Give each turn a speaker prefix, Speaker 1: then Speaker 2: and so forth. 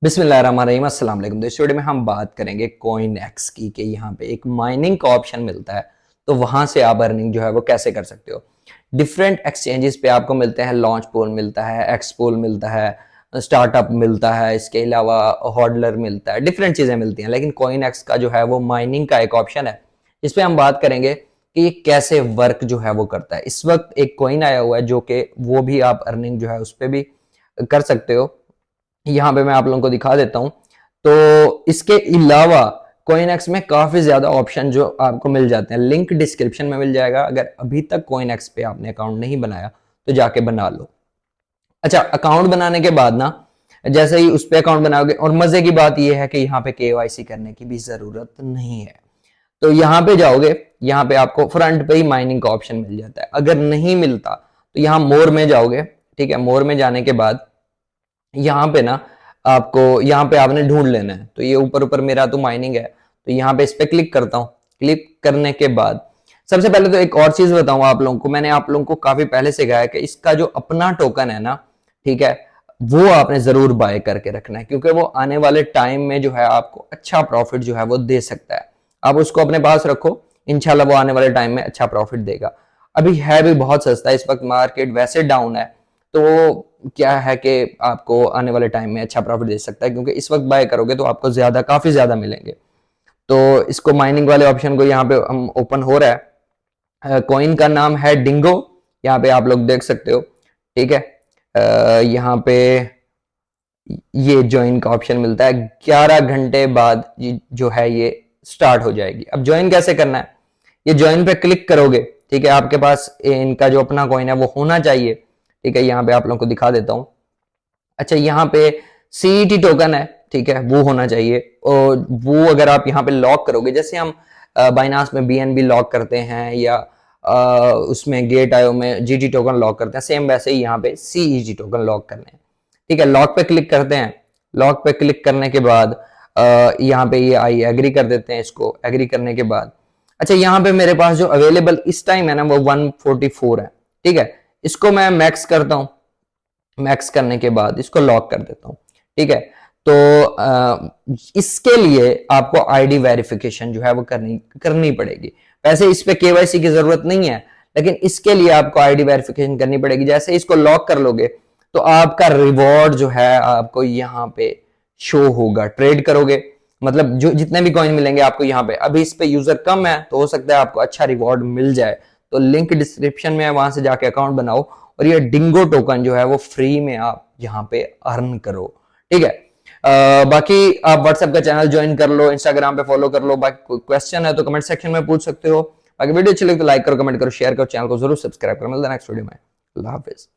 Speaker 1: बिस्मिल्लाहिर्रहमानिर्रहीम, अस्सलाम वालेकुम। तो इस वीडियो में हम बात करेंगे कॉइन एक्स की कि यहाँ पे एक माइनिंग का ऑप्शन मिलता है, तो वहां से आप अर्निंग जो है वो कैसे कर सकते हो। डिफरेंट एक्सचेंजेस पे आपको मिलते हैं, लॉन्च पूल मिलता है, एक्स पूल मिलता है, स्टार्टअप मिलता है, इसके अलावा हॉडलर मिलता है, डिफरेंट चीजें मिलती हैं। लेकिन कॉइन एक्स का जो है वो माइनिंग का एक ऑप्शन है। इस पे हम बात करेंगे कि ये कैसे वर्क जो है वो करता है। इस वक्त एक कॉइन आया हुआ है जो कि वो भी आप अर्निंग जो है उस पर भी कर सकते हो। यहाँ पे मैं आप लोगों को दिखा देता हूँ। तो इसके अलावा कॉइनएक्स में काफी ज्यादा ऑप्शन जो आपको मिल जाते हैं, लिंक डिस्क्रिप्शन में मिल जाएगा। अगर अभी तक कॉइनएक्स पे आपने अकाउंट नहीं बनाया तो जाके बना लो। अच्छा, अकाउंट बनाने के बाद ना, जैसे ही उस पे अकाउंट बनाओगे, और मजे की बात यह है कि यहाँ पे केवाईसी करने की भी जरूरत नहीं है। तो यहाँ पे जाओगे, यहाँ पे आपको फ्रंट पे ही माइनिंग का ऑप्शन मिल जाता है। अगर नहीं मिलता तो यहाँ मोर में जाओगे। ठीक है, मोर में जाने के बाद यहाँ पे ना आपको, यहाँ पे आपने ढूंढ लेना है। तो ये ऊपर ऊपर मेरा तो माइनिंग है, तो यहाँ पे इस पे क्लिक करता हूँ। क्लिक करने के बाद सबसे पहले तो एक और चीज बताऊं आप लोगों को, मैंने आप लोगों को काफी पहले से कहा है कि इसका जो अपना टोकन है ना, ठीक है, वो आपने जरूर बाय करके रखना है, क्योंकि वो आने वाले टाइम में जो है आपको अच्छा प्रॉफिट जो है वो दे सकता है। आप उसको अपने पास रखो, इंशाल्लाह वो आने वाले टाइम में अच्छा प्रॉफिट देगा। अभी है भी बहुत सस्ता, इस वक्त मार्केट वैसे डाउन है, तो क्या है कि आपको आने वाले टाइम में अच्छा प्रॉफिट दे सकता है, क्योंकि इस वक्त बाय करोगे तो आपको ज्यादा, काफी ज्यादा मिलेंगे। तो इसको माइनिंग वाले ऑप्शन को यहाँ पे हम ओपन हो रहा है। कॉइन का नाम है डिंगो, यहाँ पे आप लोग देख सकते हो। ठीक है, यहाँ पे ये ज्वाइन का ऑप्शन मिलता है। 11 घंटे बाद जो है ये स्टार्ट हो जाएगी। अब ज्वाइन कैसे करना है, ये ज्वाइन पे क्लिक करोगे। ठीक है, आपके पास इनका जो अपना कॉइन है वो होना चाहिए। ठीक है, यहाँ पे आप लोगों को दिखा देता हूँ। अच्छा, यहाँ पे सीईटी टोकन है, ठीक है, वो होना चाहिए। और वो अगर आप यहाँ पे लॉक करोगे, जैसे हम बाइनांस में बीएनबी लॉक करते हैं, या उसमें गेट आयो में जीटी टोकन लॉक करते हैं, सेम वैसे ही यहाँ पे सीईटी टोकन लॉक करने हैं। ठीक है, लॉक पे क्लिक करते हैं। लॉक पे क्लिक करने के बाद यहाँ पे ये आई एग्री कर देते हैं। इसको एग्री करने के बाद, अच्छा, यहाँ पे मेरे पास जो अवेलेबल इस टाइम है ना वो 144 है। ठीक है, इसको मैं मैक्स करता हूँ। मैक्स करने के बाद इसको लॉक कर देता हूँ। ठीक है, तो इसके लिए आपको आईडी वेरिफिकेशन जो है वो करनी करनी पड़ेगी। वैसे इस पे केवाईसी की जरूरत नहीं है, लेकिन इसके लिए आपको आईडी वेरिफिकेशन करनी पड़ेगी। जैसे इसको लॉक कर लोगे तो आपका रिवॉर्ड जो है आपको यहाँ पे शो होगा। ट्रेड करोगे, मतलब जो जितने भी कॉइन मिलेंगे आपको यहाँ पे, अभी इस पे यूजर कम है तो हो सकता है आपको अच्छा रिवॉर्ड मिल जाए। तो लिंक डिस्क्रिप्शन में है, वहां से जाके अकाउंट बनाओ, और ये डिंगो टोकन जो है वो फ्री में आप यहाँ पे अर्न करो। ठीक है, बाकी आप व्हाट्सएप का चैनल ज्वाइन कर लो, इंस्टाग्राम पे फॉलो कर लो। बाकी कोई क्वेश्चन है तो कमेंट सेक्शन में पूछ सकते हो। बाकी वीडियो अच्छी लगे तो लाइक करो, कमेंट करो, शेयर करो, चैनल को जरूर सब्सक्राइब करो। मिलते हैं नेक्स्ट वीडियो में। अल्लाह हाफिज।